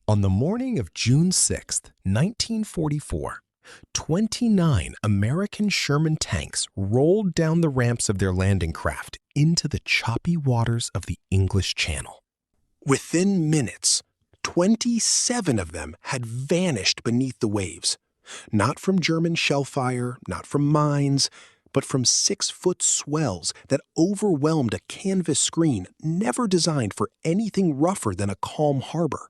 On the morning of June 6th, 1944, 29 American Sherman tanks rolled down the ramps of their landing craft into the choppy waters of the English Channel. Within minutes, 27 of them had vanished beneath the waves, not from German shellfire, not from mines, but from 6-foot swells that overwhelmed a canvas screen never designed for anything rougher than a calm harbor.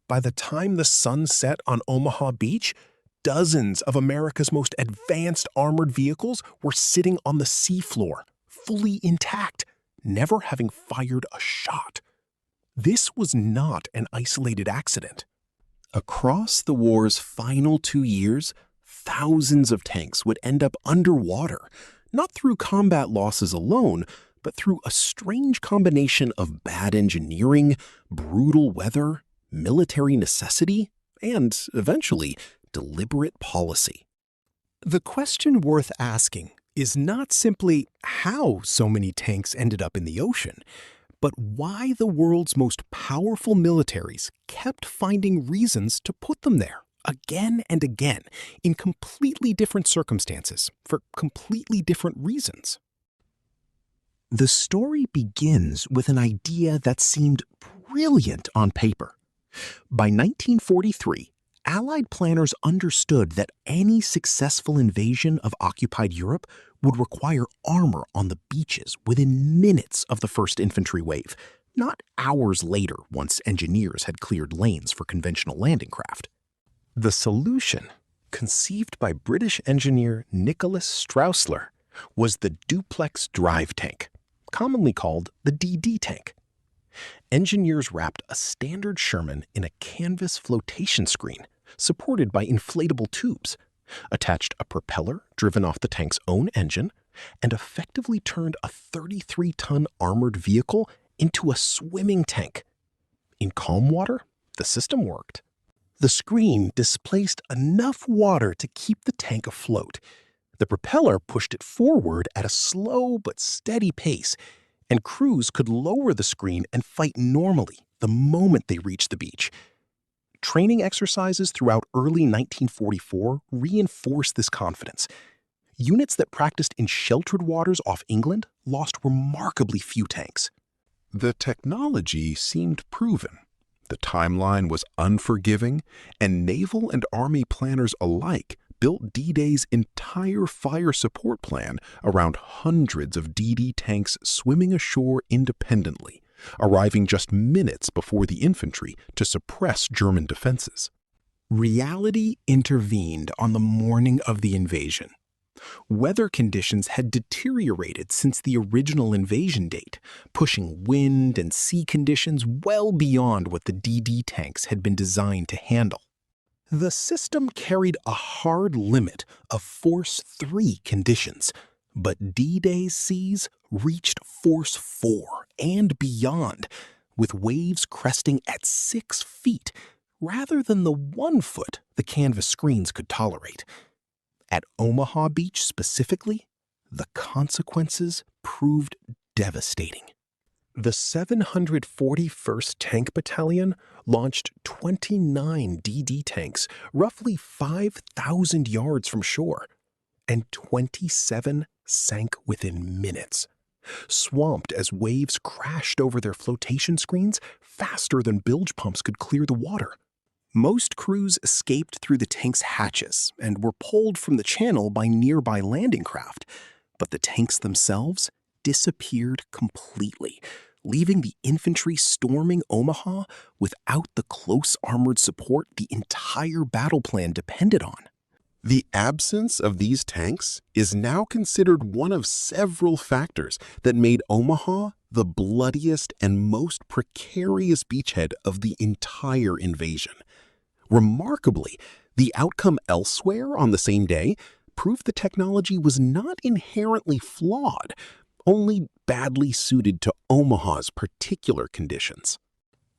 By the time the sun set on Omaha Beach, dozens of America's most advanced armored vehicles were sitting on the seafloor, fully intact, never having fired a shot. This was not an isolated accident. Across the war's final 2 years, thousands of tanks would end up underwater, not through combat losses alone, but through a strange combination of bad engineering, brutal weather, military necessity, and, eventually, deliberate policy. The question worth asking is not simply how so many tanks ended up in the ocean, but why the world's most powerful militaries kept finding reasons to put them there again and again in completely different circumstances for completely different reasons. The story begins with an idea that seemed brilliant on paper. By 1943, Allied planners understood that any successful invasion of occupied Europe would require armor on the beaches within minutes of the first infantry wave, not hours later once engineers had cleared lanes for conventional landing craft. The solution, conceived by British engineer Nicholas Straussler, was the duplex drive tank, commonly called the DD tank. Engineers wrapped a standard Sherman in a canvas flotation screen supported by inflatable tubes, attached a propeller driven off the tank's own engine, and effectively turned a 33-ton armored vehicle into a swimming tank. In calm water, the system worked. The screen displaced enough water to keep the tank afloat. The propeller pushed it forward at a slow but steady pace, and crews could lower the screen and fight normally the moment they reached the beach. Training exercises throughout early 1944 reinforced this confidence. Units that practiced in sheltered waters off England lost remarkably few tanks. The technology seemed proven. The timeline was unforgiving, and naval and army planners alike built D-Day's entire fire support plan around hundreds of DD tanks swimming ashore independently, arriving just minutes before the infantry to suppress German defenses. Reality intervened on the morning of the invasion. Weather conditions had deteriorated since the original invasion date, pushing wind and sea conditions well beyond what the DD tanks had been designed to handle. The system carried a hard limit of Force 3 conditions, but D-Day's seas reached Force 4 and beyond, with waves cresting at 6 feet rather than the 1 foot the canvas screens could tolerate. At Omaha Beach specifically, the consequences proved devastating. The 741st Tank Battalion launched 29 DD tanks roughly 5,000 yards from shore, and 27 sank within minutes, swamped as waves crashed over their flotation screens faster than bilge pumps could clear the water. Most crews escaped through the tank's hatches and were pulled from the channel by nearby landing craft, but the tanks themselves disappeared completely, leaving the infantry storming Omaha without the close armored support the entire battle plan depended on. The absence of these tanks is now considered one of several factors that made Omaha the bloodiest and most precarious beachhead of the entire invasion. Remarkably, the outcome elsewhere on the same day proved the technology was not inherently flawed, only badly suited to Omaha's particular conditions.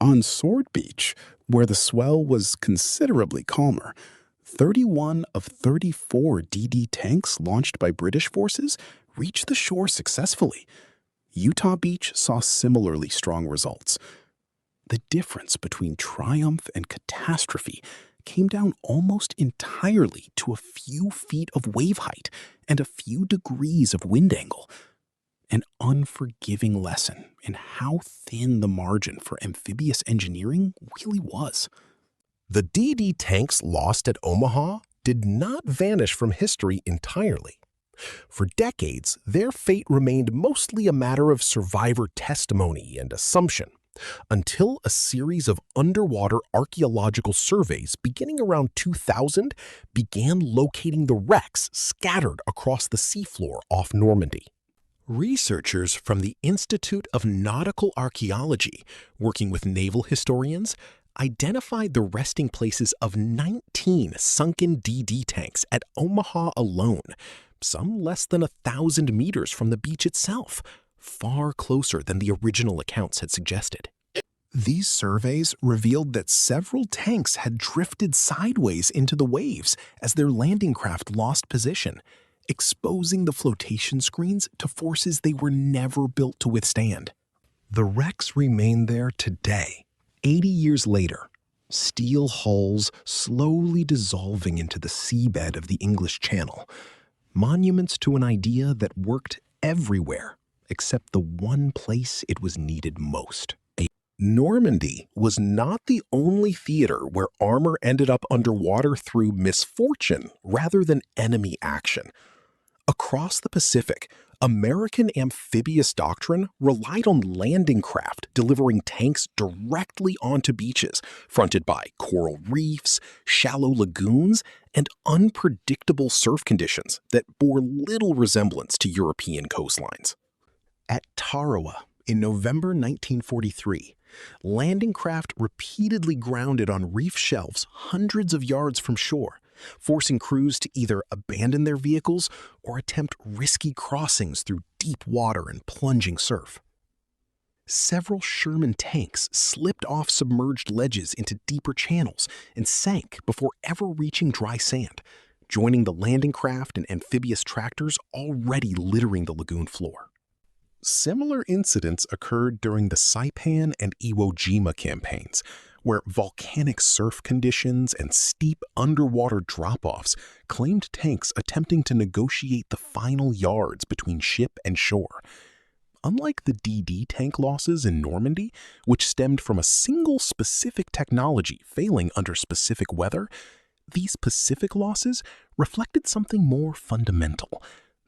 On Sword Beach, where the swell was considerably calmer, 31 of 34 DD tanks launched by British forces reached the shore successfully. Utah Beach saw similarly strong results. The difference between triumph and catastrophe came down almost entirely to a few feet of wave height and a few degrees of wind angle. An unforgiving lesson in how thin the margin for amphibious engineering really was. The DD tanks lost at Omaha did not vanish from history entirely. For decades, their fate remained mostly a matter of survivor testimony and assumption, until a series of underwater archaeological surveys beginning around 2000 began locating the wrecks scattered across the seafloor off Normandy. Researchers from the Institute of Nautical Archaeology, working with naval historians, identified the resting places of 19 sunken DD tanks at Omaha alone, some less than 1,000 meters from the beach itself, far closer than the original accounts had suggested. These surveys revealed that several tanks had drifted sideways into the waves as their landing craft lost position, exposing the flotation screens to forces they were never built to withstand. The wrecks remain there today, 80 years later, steel hulls slowly dissolving into the seabed of the English Channel, monuments to an idea that worked everywhere except the one place it was needed most. Normandy was not the only theater where armor ended up underwater through misfortune rather than enemy action. Across the Pacific, American amphibious doctrine relied on landing craft delivering tanks directly onto beaches fronted by coral reefs, shallow lagoons, and unpredictable surf conditions that bore little resemblance to European coastlines. At Tarawa in November 1943, landing craft repeatedly grounded on reef shelves hundreds of yards from shore, forcing crews to either abandon their vehicles or attempt risky crossings through deep water and plunging surf. Several Sherman tanks slipped off submerged ledges into deeper channels and sank before ever reaching dry sand, joining the landing craft and amphibious tractors already littering the lagoon floor. Similar incidents occurred during the Saipan and Iwo Jima campaigns, where volcanic surf conditions and steep underwater drop-offs claimed tanks attempting to negotiate the final yards between ship and shore. Unlike the DD tank losses in Normandy, which stemmed from a single specific technology failing under specific weather, these Pacific losses reflected something more fundamental: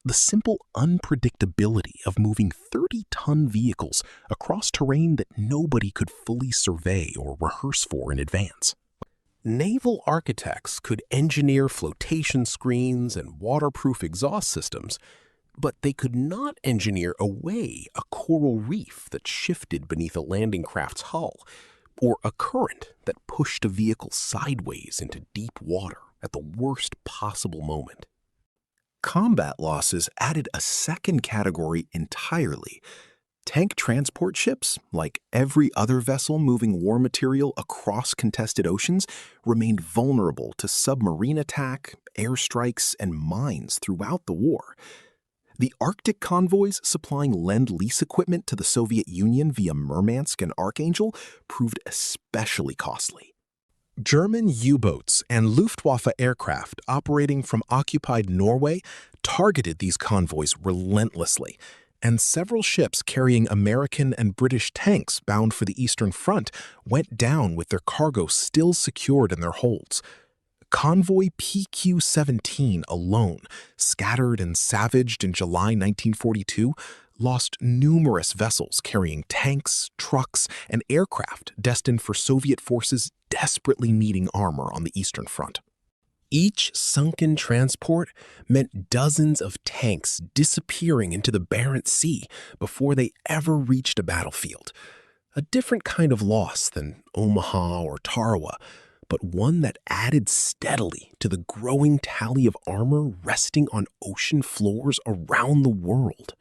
the simple unpredictability of moving 30-ton vehicles across terrain that nobody could fully survey or rehearse for in advance. Naval architects could engineer flotation screens and waterproof exhaust systems, but they could not engineer away a coral reef that shifted beneath a landing craft's hull, or a current that pushed a vehicle sideways into deep water at the worst possible moment. Combat losses added a second category entirely. Tank transport ships, like every other vessel moving war material across contested oceans, remained vulnerable to submarine attack, airstrikes, and mines throughout the war. The Arctic convoys supplying Lend-Lease equipment to the Soviet Union via Murmansk and Archangel proved especially costly. German U-boats and Luftwaffe aircraft operating from occupied Norway targeted these convoys relentlessly, and several ships carrying American and British tanks bound for the Eastern Front went down with their cargo still secured in their holds. Convoy PQ-17 alone, scattered and savaged in July 1942, lost numerous vessels carrying tanks, trucks, and aircraft destined for Soviet forces desperately needing armor on the Eastern Front. Each sunken transport meant dozens of tanks disappearing into the Barents Sea before they ever reached a battlefield. A different kind of loss than Omaha or Tarawa, but one that added steadily to the growing tally of armor resting on ocean floors around the world.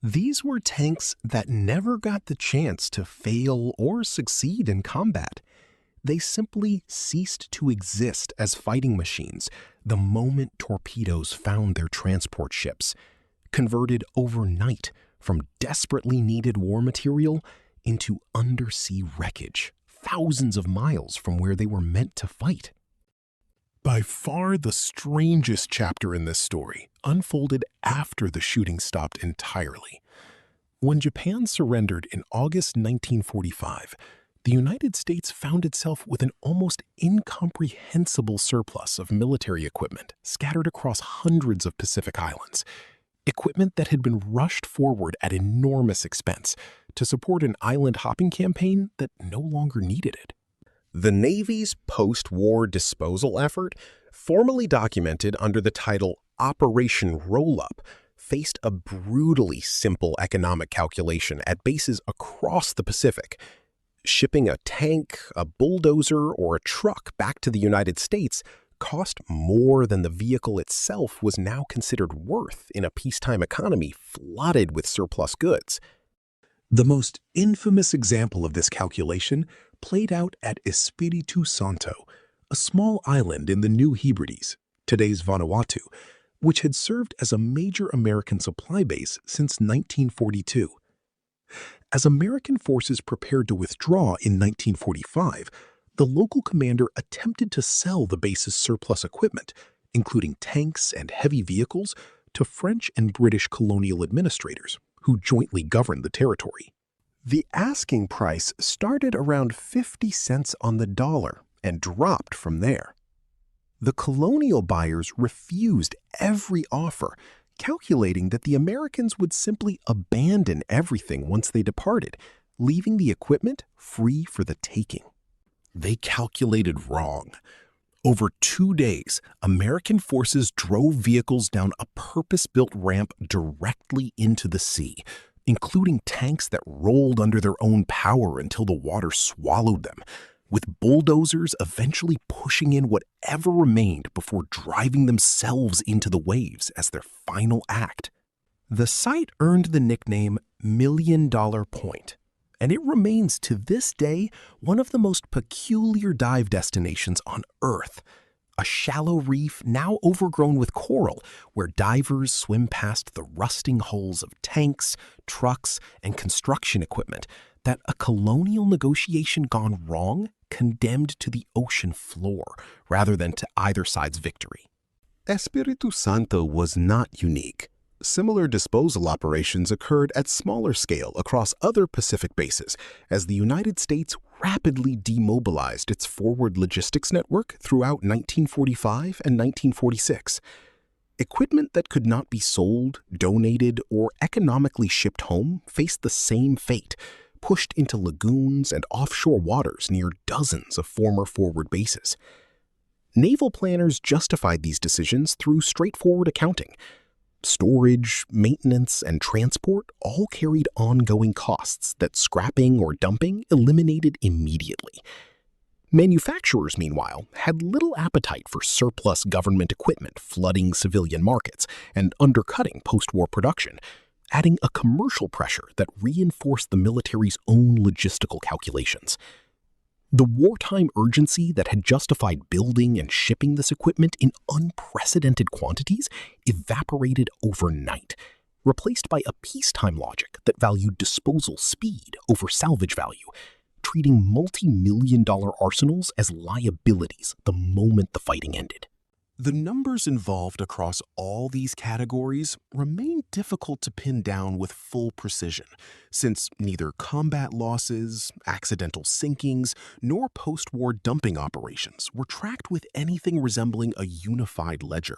These were tanks that never got the chance to fail or succeed in combat. They simply ceased to exist as fighting machines the moment torpedoes found their transport ships, converted overnight from desperately needed war material into undersea wreckage, thousands of miles from where they were meant to fight. By far the strangest chapter in this story unfolded after the shooting stopped entirely. When Japan surrendered in August 1945, the United States found itself with an almost incomprehensible surplus of military equipment scattered across hundreds of Pacific islands. Equipment that had been rushed forward at enormous expense to support an island hopping campaign that no longer needed it. The Navy's post-war disposal effort, formally documented under the title Operation Roll-Up, faced a brutally simple economic calculation at bases across the Pacific. Shipping a tank, a bulldozer, or a truck back to the United States cost more than the vehicle itself was now considered worth in a peacetime economy flooded with surplus goods. The most infamous example of this calculation played out at Espiritu Santo, a small island in the New Hebrides, today's Vanuatu, which had served as a major American supply base since 1942. As American forces prepared to withdraw in 1945, the local commander attempted to sell the base's surplus equipment, including tanks and heavy vehicles, to French and British colonial administrators, who jointly governed the territory. The asking price started around 50 cents on the dollar and dropped from there. The colonial buyers refused every offer, calculating that the Americans would simply abandon everything once they departed, leaving the equipment free for the taking. They calculated wrong. Over 2 days, American forces drove vehicles down a purpose-built ramp directly into the sea, including tanks that rolled under their own power until the water swallowed them, with bulldozers eventually pushing in whatever remained before driving themselves into the waves as their final act. The site earned the nickname $1 Million Point, and it remains to this day one of the most peculiar dive destinations on Earth. A shallow reef now overgrown with coral where divers swim past the rusting hulls of tanks, trucks, and construction equipment that a colonial negotiation gone wrong condemned to the ocean floor rather than to either side's victory. Espiritu Santo was not unique. Similar disposal operations occurred at smaller scale across other Pacific bases as the United States rapidly demobilized its forward logistics network throughout 1945 and 1946. Equipment that could not be sold, donated, or economically shipped home faced the same fate, pushed into lagoons and offshore waters near dozens of former forward bases. Naval planners justified these decisions through straightforward accounting. Storage, maintenance, and transport all carried ongoing costs that scrapping or dumping eliminated immediately. Manufacturers, meanwhile, had little appetite for surplus government equipment flooding civilian markets and undercutting post-war production, adding a commercial pressure that reinforced the military's own logistical calculations. The wartime urgency that had justified building and shipping this equipment in unprecedented quantities evaporated overnight, replaced by a peacetime logic that valued disposal speed over salvage value, treating multi-million-dollar arsenals as liabilities the moment the fighting ended. The numbers involved across all these categories remain difficult to pin down with full precision, since neither combat losses, accidental sinkings, nor post-war dumping operations were tracked with anything resembling a unified ledger.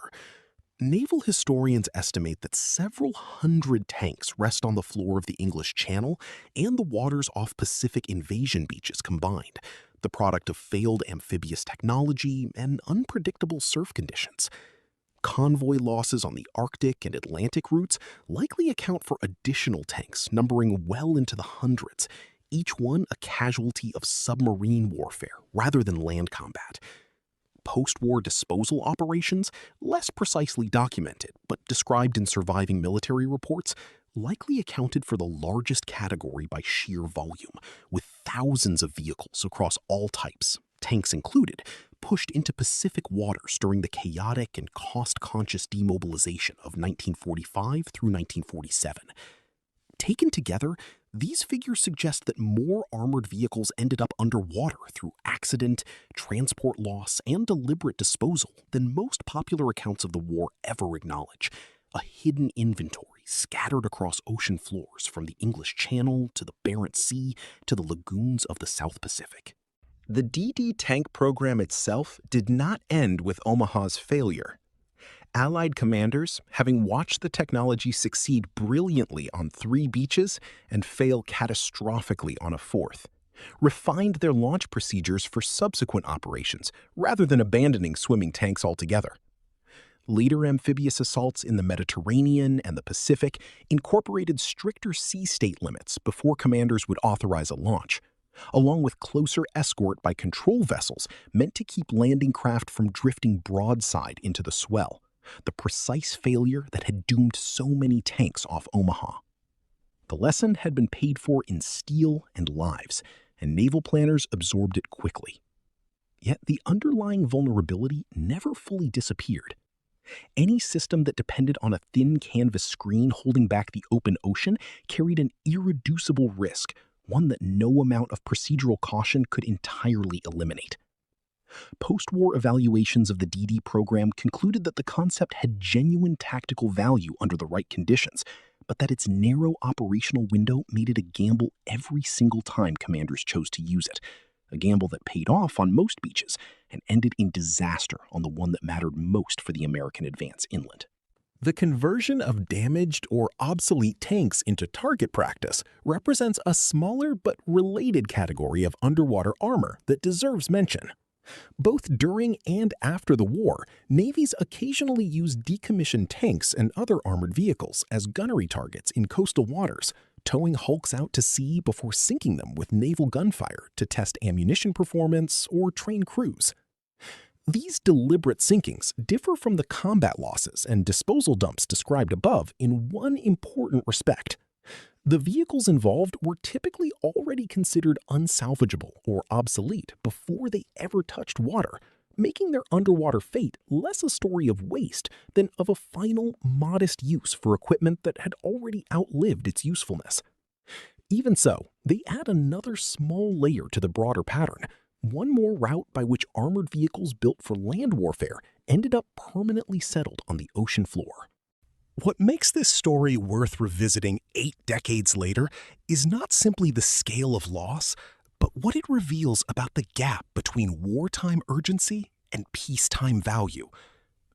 Naval historians estimate that several hundred tanks rest on the floor of the English Channel and the waters off Pacific invasion beaches combined, the product of failed amphibious technology and unpredictable surf conditions. Convoy losses on the Arctic and Atlantic routes likely account for additional tanks numbering well into the hundreds, each one a casualty of submarine warfare rather than land combat. Post-war disposal operations, less precisely documented but described in surviving military reports, likely accounted for the largest category by sheer volume, with thousands of vehicles across all types, tanks included, pushed into Pacific waters during the chaotic and cost-conscious demobilization of 1945 through 1947. Taken together, these figures suggest that more armored vehicles ended up underwater through accident, transport loss, and deliberate disposal than most popular accounts of the war ever acknowledge. A hidden inventory scattered across ocean floors from the English Channel to the Barents Sea to the lagoons of the South Pacific. The DD tank program itself did not end with Omaha's failure. Allied commanders, having watched the technology succeed brilliantly on 3 beaches and fail catastrophically on a 4th, refined their launch procedures for subsequent operations rather than abandoning swimming tanks altogether. Later amphibious assaults in the Mediterranean and the Pacific incorporated stricter sea state limits before commanders would authorize a launch, along with closer escort by control vessels meant to keep landing craft from drifting broadside into the swell, the precise failure that had doomed so many tanks off Omaha. The lesson had been paid for in steel and lives, and naval planners absorbed it quickly. Yet the underlying vulnerability never fully disappeared. Any system that depended on a thin canvas screen holding back the open ocean carried an irreducible risk, one that no amount of procedural caution could entirely eliminate. Post-war evaluations of the DD program concluded that the concept had genuine tactical value under the right conditions, but that its narrow operational window made it a gamble every single time commanders chose to use it, a gamble that paid off on most beaches and ended in disaster on the one that mattered most for the American advance inland. The conversion of damaged or obsolete tanks into target practice represents a smaller but related category of underwater armor that deserves mention. Both during and after the war, navies occasionally used decommissioned tanks and other armored vehicles as gunnery targets in coastal waters, towing hulks out to sea before sinking them with naval gunfire to test ammunition performance or train crews. These deliberate sinkings differ from the combat losses and disposal dumps described above in one important respect. The vehicles involved were typically already considered unsalvageable or obsolete before they ever touched water, making their underwater fate less a story of waste than of a final, modest use for equipment that had already outlived its usefulness. Even so, they add another small layer to the broader pattern, one more route by which armored vehicles built for land warfare ended up permanently settled on the ocean floor. What makes this story worth revisiting 8 decades later is not simply the scale of loss, but what it reveals about the gap between wartime urgency and peacetime value.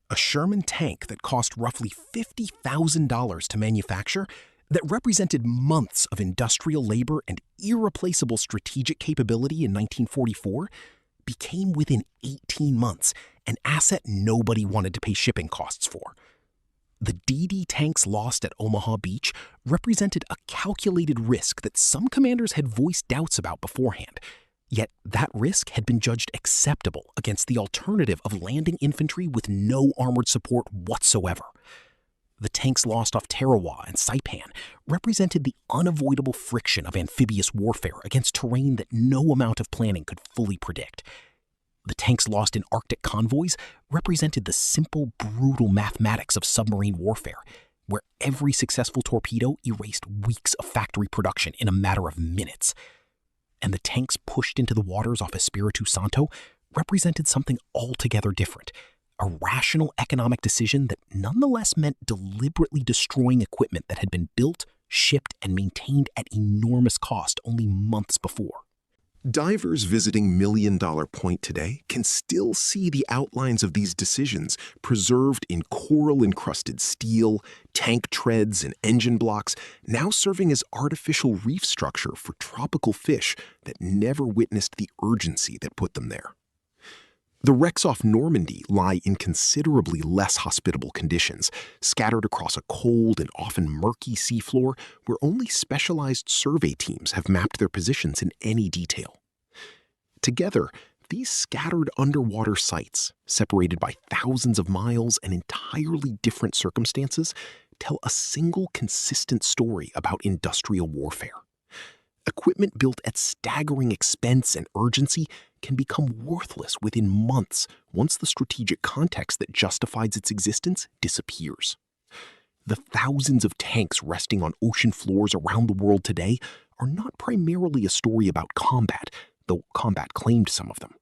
A Sherman tank that cost roughly $50,000 to manufacture, that represented months of industrial labor and irreplaceable strategic capability in 1944, became within 18 months an asset nobody wanted to pay shipping costs for. The DD tanks lost at Omaha Beach represented a calculated risk that some commanders had voiced doubts about beforehand, yet that risk had been judged acceptable against the alternative of landing infantry with no armored support whatsoever. The tanks lost off Tarawa and Saipan represented the unavoidable friction of amphibious warfare against terrain that no amount of planning could fully predict. The tanks lost in Arctic convoys represented the simple, brutal mathematics of submarine warfare, where every successful torpedo erased weeks of factory production in a matter of minutes. And the tanks pushed into the waters off Espiritu Santo represented something altogether different, a rational economic decision that nonetheless meant deliberately destroying equipment that had been built, shipped, and maintained at enormous cost only months before. Divers visiting Million Dollar Point today can still see the outlines of these decisions preserved in coral-encrusted steel, tank treads, and engine blocks, now serving as artificial reef structure for tropical fish that never witnessed the urgency that put them there. The wrecks off Normandy lie in considerably less hospitable conditions, scattered across a cold and often murky seafloor where only specialized survey teams have mapped their positions in any detail. Together, these scattered underwater sites, separated by thousands of miles and entirely different circumstances, tell a single consistent story about industrial warfare. Equipment built at staggering expense and urgency can become worthless within months once the strategic context that justifies its existence disappears. The thousands of tanks resting on ocean floors around the world today are not primarily a story about combat, though combat claimed some of them.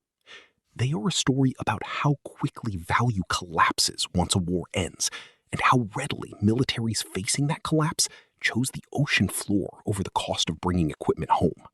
They are a story about how quickly value collapses once a war ends, and how readily militaries facing that collapse chose the ocean floor over the cost of bringing equipment home.